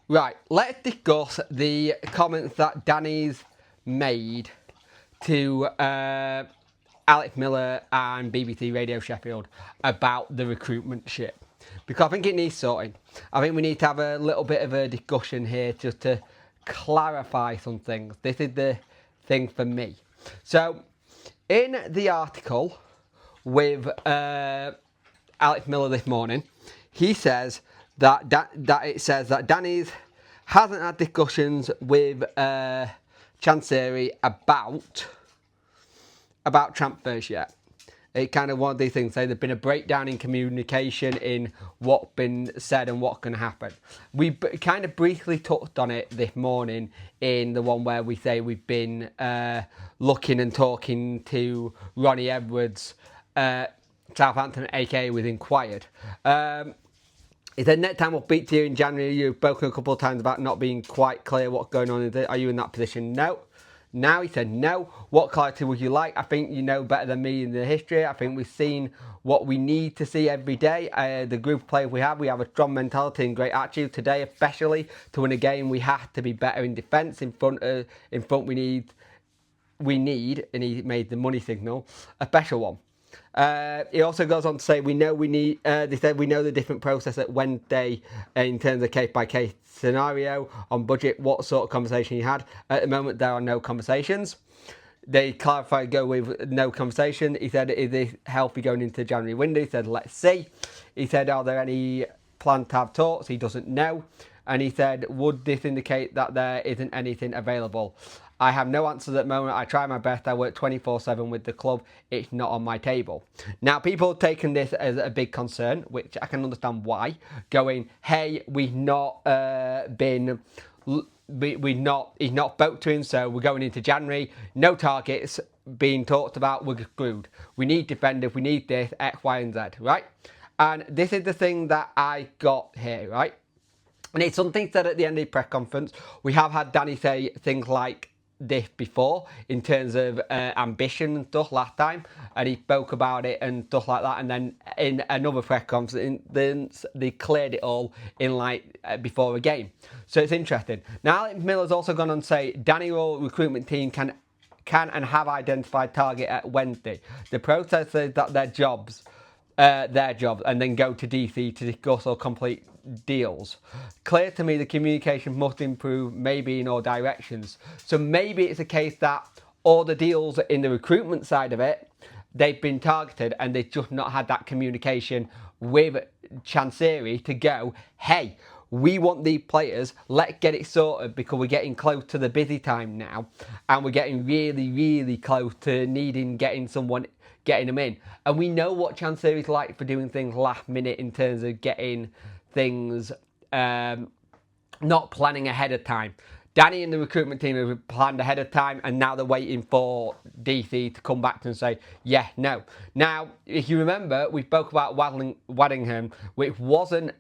Right, let's discuss the comments that Danny's made to Alex Miller and BBC Radio Sheffield about the recruitment shit. Because I think it needs sorting. I think we need to have a little bit of a discussion here just to clarify some things. This is the thing for me. So, in the article with Alex Miller this morning, he says that it says that Danny's hasn't had discussions with Chancery about transfers yet. It kind of one of these things. Say there's been a breakdown in communication in what's been said and what can happen. We kind of briefly touched on it this morning in the one where we say we've been looking and talking to Ronnie Edwards, Southampton, aka was inquired. He said, next time we'll speak to you in January. You've spoken a couple of times about not being quite clear what's going on. Are you in that position? No. Now he said, no. What clarity would you like? I think you know better than me in the history. I think we've seen what we need to see every day. The group of players we have a strong mentality and great attitude. Today, especially, to win a game, we have to be better in defence. In front, we need, and he made the money signal, a special one. He also goes on to say, they said we know the different process at Wednesday in terms of case-by-case scenario on budget, what sort of conversation you had. At the moment, there are no conversations. They clarified, go with no conversation. He said, is this healthy going into the January window? He said, let's see. He said, are there any plans to have talks? He doesn't know. And he said, would this indicate that there isn't anything available? I have no answers at the moment. I try my best. I work 24/7 with the club. It's not on my table. Now, people have taken this as a big concern, which I can understand why. Going, hey, we've not he's not spoke to him, so we're going into January. No targets being talked about. We're screwed. We need defenders. We need this, X, Y, and Z, right? And this is the thing that I got here, right? And it's something said at the end of the press conference. We have had Danny say things like this before in terms of ambition and stuff last time, and he spoke about it and stuff like that. And then in another press conference, they cleared it all in before a game. So it's interesting. Now, Alex Miller's also gone on to say Danny Roll recruitment team can and have identified target at Wednesday. The process is that their jobs, and then go to DC to discuss or complete deals. Clear to me the communication must improve, maybe in all directions. So maybe it's a case that all the deals in the recruitment side of it, they've been targeted and they've just not had that communication with Chancery to go, hey, we want these players, let's get it sorted because we're getting close to the busy time now and we're getting really, really close to getting them in. And we know what Chancery's like for doing things last minute in terms of getting things not planning ahead of time. Danny and the recruitment team have planned ahead of time and now they're waiting for DC to come back and say, yeah, no. Now, if you remember, we spoke about Waddingham, which wasn't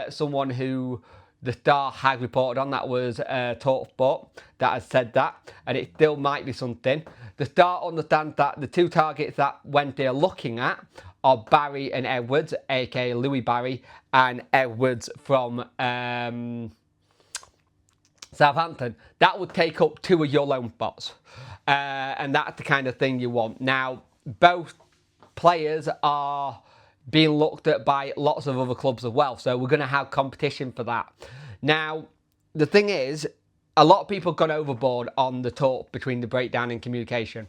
someone who the Star had reported on. That was TalkSport that has said that, and it still might be something. The Star understands that the two targets that Wednesday are looking at are Barry and Edwards, aka Louis Barry, and Edwards from Southampton. That would take up 2 of your loan spots, and that's the kind of thing you want. Now, both players are being looked at by lots of other clubs as well, so we're going to have competition for that. Now, the thing is, a lot of people have gone overboard on the talk between the breakdown in communication,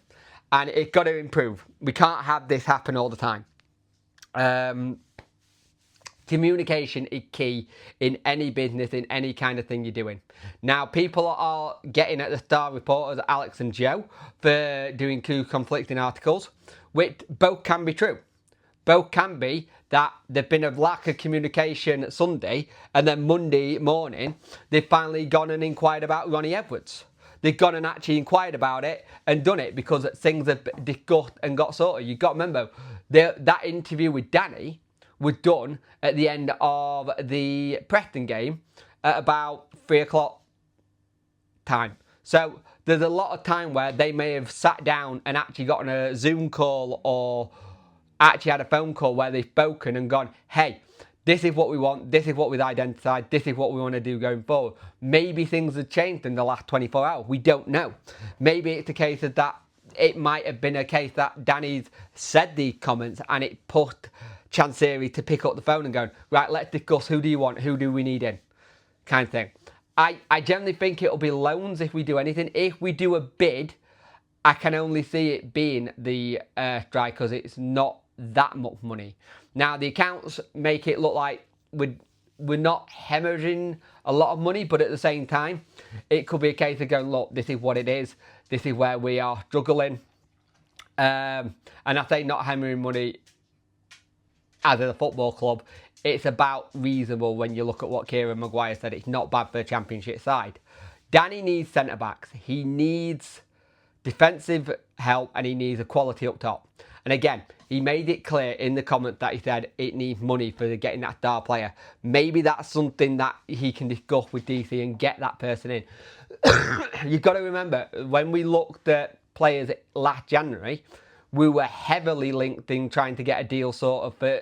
and it's got to improve. We can't have this happen all the time. Communication is key in any business, in any kind of thing you're doing. Now, people are getting at the Star reporters, Alex and Joe, for doing two conflicting articles, which both can be true. Both can be that there's been a lack of communication Sunday, and then Monday morning, they've finally gone and inquired about Ronnie Edwards. They've gone and actually inquired about it and done it because things have discussed and got sorted. You've got to remember, that interview with Danny was done at the end of the Preston game at about 3 o'clock time. So there's a lot of time where they may have sat down and actually gotten a Zoom call or actually had a phone call where they've spoken and gone, hey, This is what we want. This is what we've identified. This is what we want to do going forward. Maybe things have changed in the last 24 hours. We don't know. Maybe it's a case of that. It might have been a case that Danny's said these comments and it put Chansiri to pick up the phone and go, right, let's discuss who do you want, who do we need in, kind of thing. I generally think it'll be loans if we do anything. If we do a bid, I can only see it being the strike because it's not that much money. Now, the accounts make it look like we're not hemorrhaging a lot of money, but at the same time, it could be a case of going, look, this is what it is. This is where we are struggling. And I say not hemorrhaging money as a football club. It's about reasonable when you look at what Kieran Maguire said. It's not bad for the Championship side. Danny needs centre-backs. He needs defensive help and he needs a quality up top. And again, he made it clear in the comment that he said it needs money for getting that star player. Maybe that's something that he can discuss with DC and get that person in. You've got to remember, when we looked at players last January, we were heavily linked in trying to get a deal sort of for...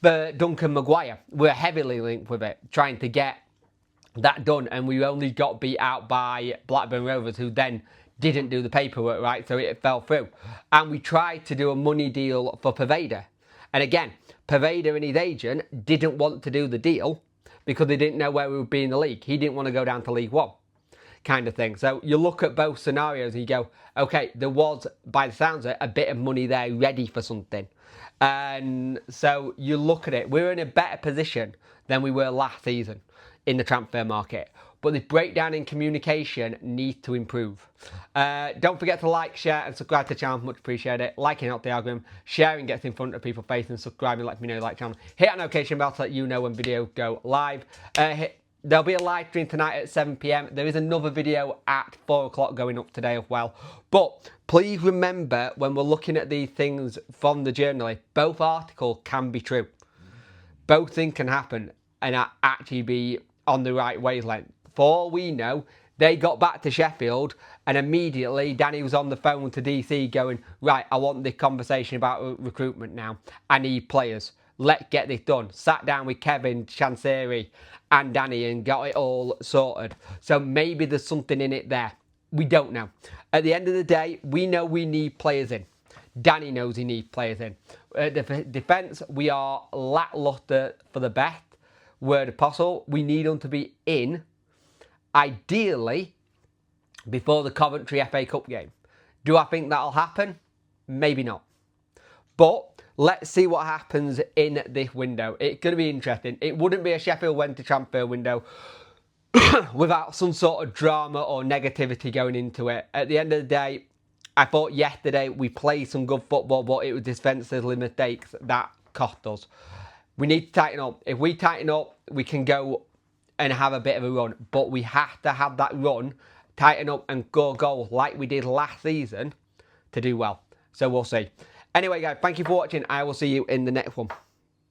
for Duncan Maguire. We're heavily linked with it, trying to get that done, and we only got beat out by Blackburn Rovers, who then didn't do the paperwork right, so it fell through. And we tried to do a money deal for Pervader. And again, Pervader and his agent didn't want to do the deal because they didn't know where we would be in the league. He didn't want to go down to League One, kind of thing. So you look at both scenarios and you go, okay, there was, by the sounds of it, a bit of money there ready for something. And so you look at it, we're in a better position than we were last season in the transfer market. But this breakdown in communication needs to improve. Don't forget to like, share and subscribe to the channel. Much appreciate it. Liking helps the algorithm. Sharing gets in front of people's face, and subscribing lets me know you like the channel. Hit that notification bell to let you know when videos go live. There'll be a live stream tonight at 7 PM. There is another video at 4 o'clock going up today as well. But please remember, when we're looking at these things from the journalist, both articles can be true. Both things can happen and actually be on the right wavelength. For all we know, they got back to Sheffield and immediately Danny was on the phone to DC going, right, I want this conversation about recruitment now. I need players. Let's get this done. Sat down with Kevin, Chansiri and Danny and got it all sorted. So maybe there's something in it there. We don't know. At the end of the day, we know we need players in. Danny knows he needs players in. Defence, we are lackluster for the best. Word possible. We need them to be in, ideally, before the Coventry FA Cup game. Do I think that'll happen? Maybe not. But let's see what happens in this window. It's going to be interesting. It wouldn't be a Sheffield Wednesday transfer window without some sort of drama or negativity going into it. At the end of the day, I thought yesterday we played some good football, but it was defensive mistakes that cost us. We need to tighten up. If we tighten up, we can go and have a bit of a run. But we have to have that run, tighten up and go goals like we did last season to do well. So we'll see. Anyway, guys, thank you for watching. I will see you in the next one.